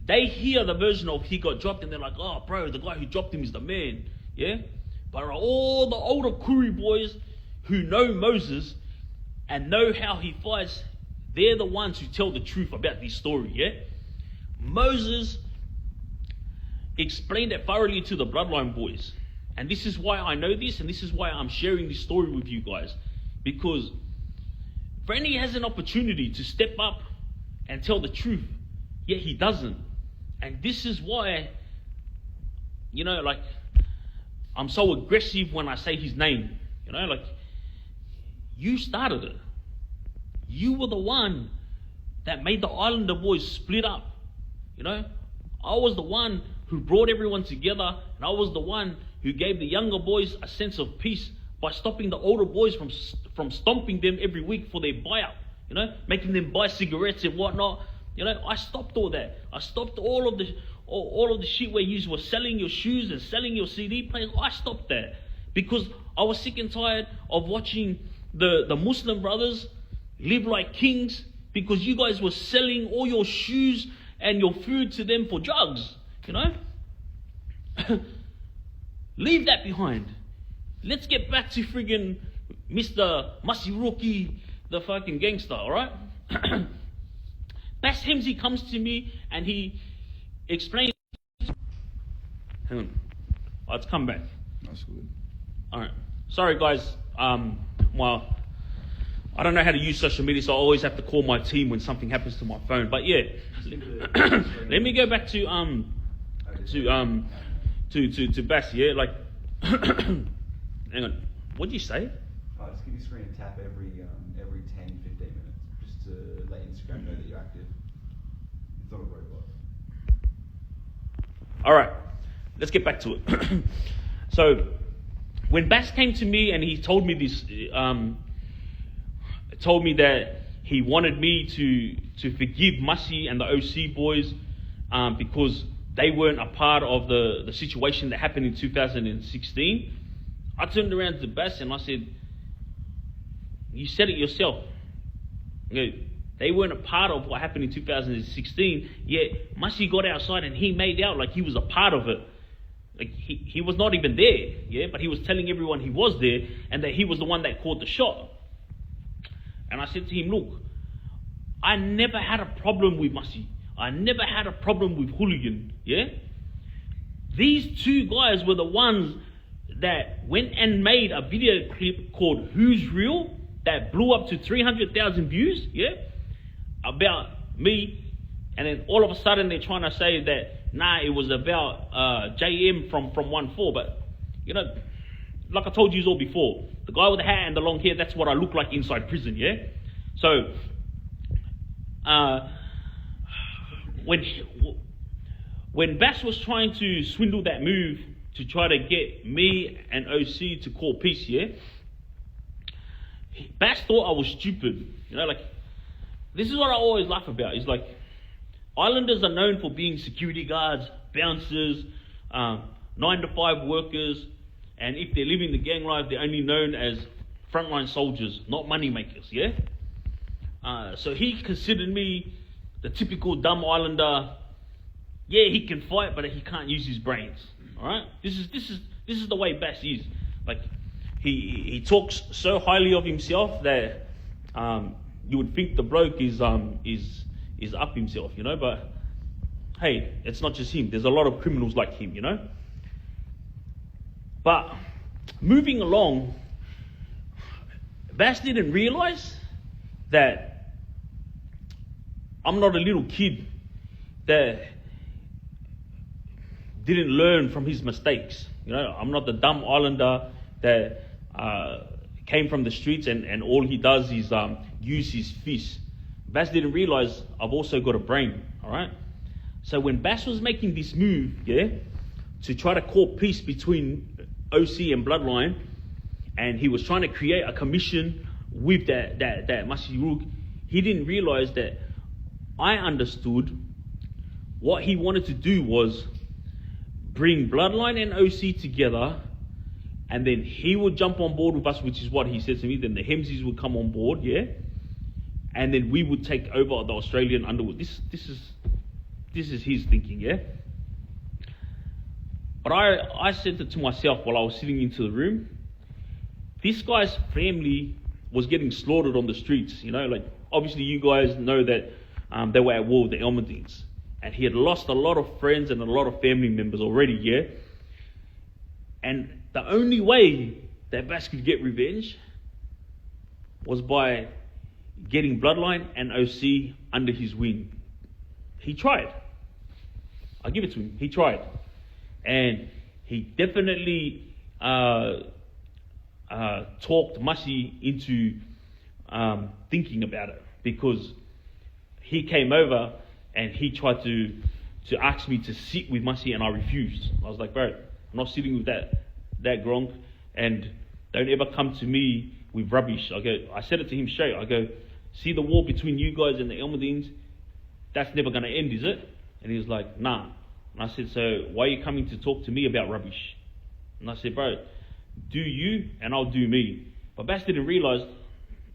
they hear the version of he got dropped and they're like, oh bro, the guy who dropped him is the man. Yeah? But all the older Kuri boys who know Moses and know how he fights, they're the ones who tell the truth about this story. Yeah? Moses explained it thoroughly to the bloodline boys. And this is why I know this, and this is why I'm sharing this story with you guys. Because Franny has an opportunity to step up and tell the truth, yet he doesn't. And this is why, I'm so aggressive when I say his name. You started it. You were the one that made the Islander boys split up. I was the one who brought everyone together, and I was the one who gave the younger boys a sense of peace by stopping the older boys from stomping them every week for their buyout. making them buy cigarettes and whatnot. I stopped all that. I stopped all of the shit where you were selling your shoes and selling your CD players. I stopped that because I was sick and tired of watching the Muslim brothers live like kings because you guys were selling all your shoes and your food to them for drugs. Leave that behind. Let's get back to friggin' Mr. Masi Rookie, the fucking gangster, alright? Bill Hemsy comes to me and he explains. Hang on. Oh, it's come back. That's good. Alright. Sorry guys. Well, I don't know how to use social media, so I always have to call my team when something happens to my phone. But yeah. Let me go back to Bass, yeah? Like hang on. What did you say? Just give your screen a tap every 10, 15 minutes, just to let Instagram know that you're active. It's not a robot. All right, let's get back to it. So, when Bass came to me and he told me this, told me that he wanted me to forgive Masi and the OC boys because they weren't a part of the situation that happened in 2016. I turned around to Bass and I said, you said it yourself. They weren't a part of what happened in 2016, yet Masi got outside and he made out like he was a part of it. Like he was not even there, yeah, but he was telling everyone he was there and that he was the one that caught the shot. And I said to him, look, I never had a problem with Masi. I never had a problem with Hooligan, yeah? These two guys were the ones that went and made a video clip called Who's Real that blew up to 300,000 views, yeah, about me, and then all of a sudden they're trying to say that, nah, it was about JM from 1-4, but, like I told you all before, the guy with the hat and the long hair, that's what I look like inside prison, yeah? So, when Bass was trying to swindle that move to try to get me and OC to call peace, yeah, Bass thought I was stupid. This is what I always laugh about. It's like, Islanders are known for being security guards, bouncers, 9-to-5 workers, and if they're living the gang life, they're only known as frontline soldiers, not money makers, yeah? So he considered me the typical dumb Islander. Yeah, he can fight, but he can't use his brains. All right, this is the way Bass is. Like, he talks so highly of himself that you would think the bloke is up himself, But hey, it's not just him. There's a lot of criminals like him, But moving along, Bass didn't realize that I'm not a little kid that didn't learn from his mistakes. I'm not the dumb Islander that came from the streets and all he does is use his fists. Bass didn't realize I've also got a brain, all right? So when Bass was making this move, yeah, to try to call peace between OC and Bloodline, and he was trying to create a commission with that Masi Rooc, he didn't realize that I understood what he wanted to do was bring Bloodline and OC together, and then he would jump on board with us, which is what he said to me. Then the Hemsys would come on board, yeah, and then we would take over the Australian Underwood. This is his thinking, yeah. But I said it to myself while I was sitting into the room. This guy's family was getting slaughtered on the streets, Like, obviously you guys know that they were at war with the Elmendings, and he had lost a lot of friends and a lot of family members already, yeah. And the only way that Bass could get revenge was by getting Bloodline and OC under his wing. He tried. I'll give it to him. He tried. And he definitely talked Masi into thinking about it, because he came over and he tried to ask me to sit with Masi, and I refused. I was like, bro, I'm not sitting with that gronk, and don't ever come to me with rubbish. I said it to him straight. I go, see the war between you guys and the Almadines, that's never going to end, is it? And he was like, nah. And I said, so why are you coming to talk to me about rubbish? And I said, bro, do you and I'll do me. But Bass didn't realise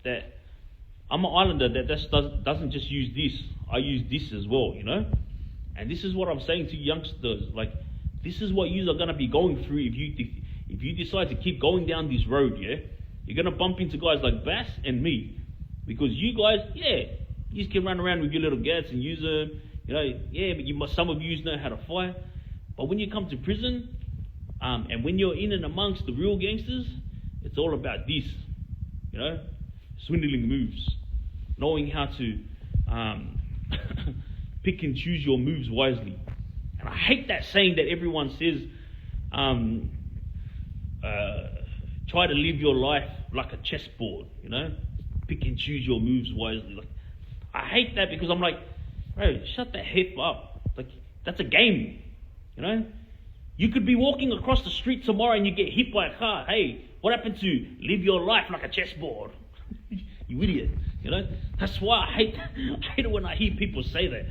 that I'm an islander that doesn't just use this. I use this as well, you know? And this is what I'm saying to youngsters. Like, this is what you are going to be going through if you decide to keep going down this road, yeah? You're going to bump into guys like Bass and me. Because you guys, yeah, you can run around with your little gats and use them. You know, yeah, but some of you know how to fight. But when you come to prison, and when you're in and amongst the real gangsters, it's all about this, you know, swindling moves, knowing how to pick and choose your moves wisely. And I hate that saying that everyone says, try to live your life like a chessboard, you know, pick and choose your moves wisely. Like, I hate that because I'm like, bro, shut the F up. Like, that's a game, you know. You could be walking across the street tomorrow and you get hit by a car. Hey, what happened to live your life like a chessboard? You idiot, you know. That's why I hate it when I hear people say that.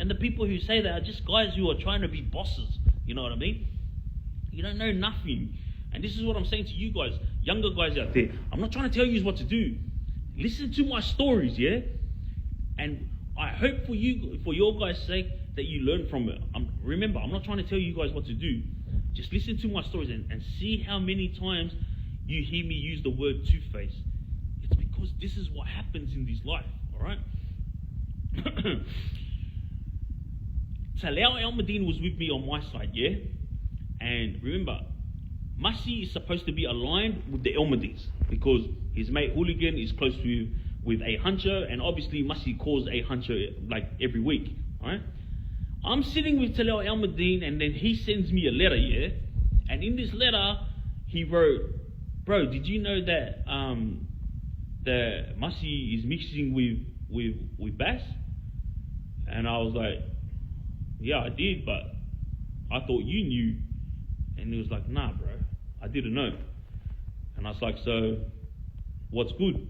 And the people who say that are just guys who are trying to be bosses. You know what I mean? You don't know nothing. And this is what I'm saying to you guys, younger guys out there. I'm not trying to tell you what to do. Listen to my stories, yeah? And I hope for your guys' sake, that you learn from it. Remember, I'm not trying to tell you guys what to do. Just listen to my stories and see how many times you hear me use the word two-face. It's because this is what happens in this life, all right? Talal Almadine was with me on my side, yeah? And remember, Masi is supposed to be aligned with the Almadines because his mate Hooligan is close with a hunter, and obviously Masi calls a hunter like every week, all right? I'm sitting with Talal Almadine, and then he sends me a letter, yeah? And in this letter, he wrote, bro, did you know that Masi is mixing with Bass? And I was like, yeah, I did, but I thought you knew. And he was like, nah, bro, I didn't know. And I was like, so what's good?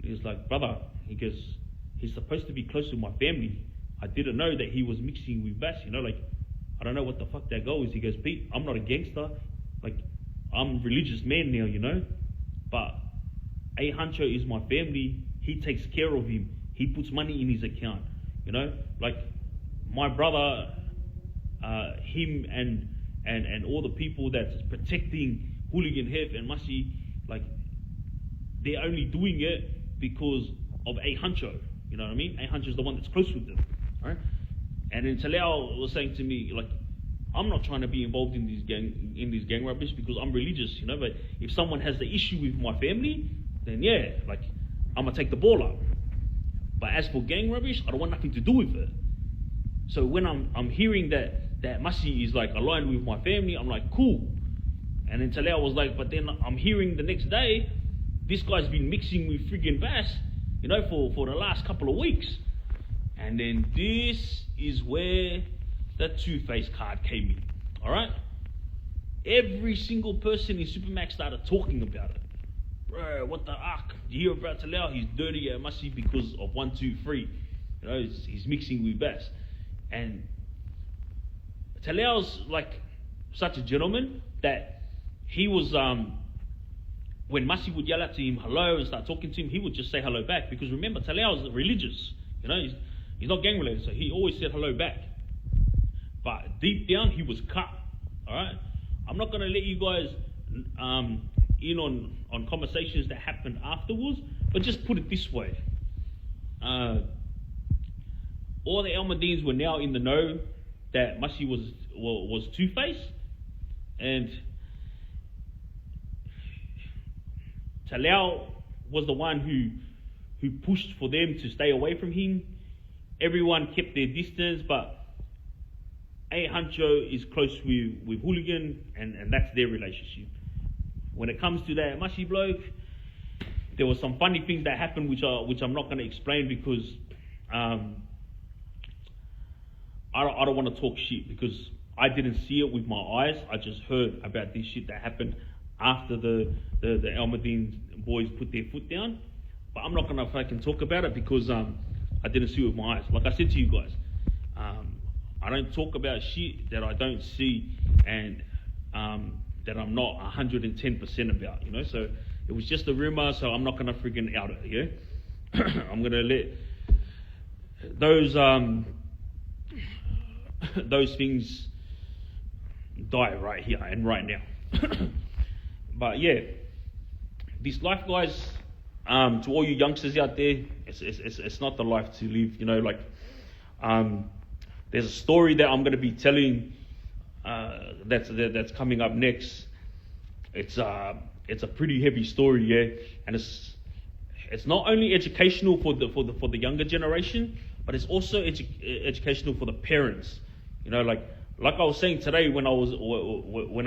He was like, brother, he goes, he's supposed to be close to my family. I didn't know that he was mixing with Bass, you know, like, I don't know what the fuck that goal is. He goes, Pete, I'm not a gangster. Like, I'm a religious man now, you know, but a hunter is my family. He takes care of him. He puts money in his account, you know, like my brother, him and all the people that's protecting hooliganhefs and masi, like, they're only doing it because of a hunter, you know what I mean? A hunter is the one that's close with them. Right? And then Talal was saying to me, like, I'm not trying to be involved in this gang rubbish because I'm religious, you know, but if someone has the issue with my family, then yeah, like, I'm gonna take the ball up. But as for gang rubbish, I don't want nothing to do with it. So when I'm hearing that Masi is like aligned with my family, I'm like, cool. And then Talal was like, but then I'm hearing the next day, this guy's been mixing with friggin' Bass, you know, for the last couple of weeks. And then this is where the two-face card came in, all right? Every single person in Supermax started talking about it. Bro, what the fuck? You hear about Talal? He's dirty at Masi because of 1, 2, 3. You know, he's mixing with Bass. And Talal's like such a gentleman that he was, when Masi would yell out to him hello and start talking to him, he would just say hello back. Because remember, Talal's religious, you know, he's not gang related, so he always said hello back. But deep down, he was cut, all right? I'm not going to let you guys in on conversations that happened afterwards, but just put it this way. All the Almadines were now in the know that Masi was two-faced, and Talal was the one who pushed for them to stay away from him. Everyone kept their distance, but A. Huncho is close with Hooligan, and that's their relationship. When it comes to that Masi bloke, there were some funny things that happened which I'm not going to explain because I don't want to talk shit because I didn't see it with my eyes. I just heard about this shit that happened after the Almadine boys put their foot down. but I'm not gonna fucking talk about it because I didn't see it with my eyes. Like I said to you guys, I don't talk about shit that I don't see and that I'm not 110% about, you know. So it was just a rumor, so I'm not gonna freaking out it, yeah. I'm gonna let those things die right here and right now. But yeah, this life, guys, to all you youngsters out there, it's not the life to live, you know. Like there's a story that I'm going to be telling that's coming up next. It's a pretty heavy story, yeah, and it's not only educational for the younger generation, but it's also educational for the parents, you know. Like I was saying today when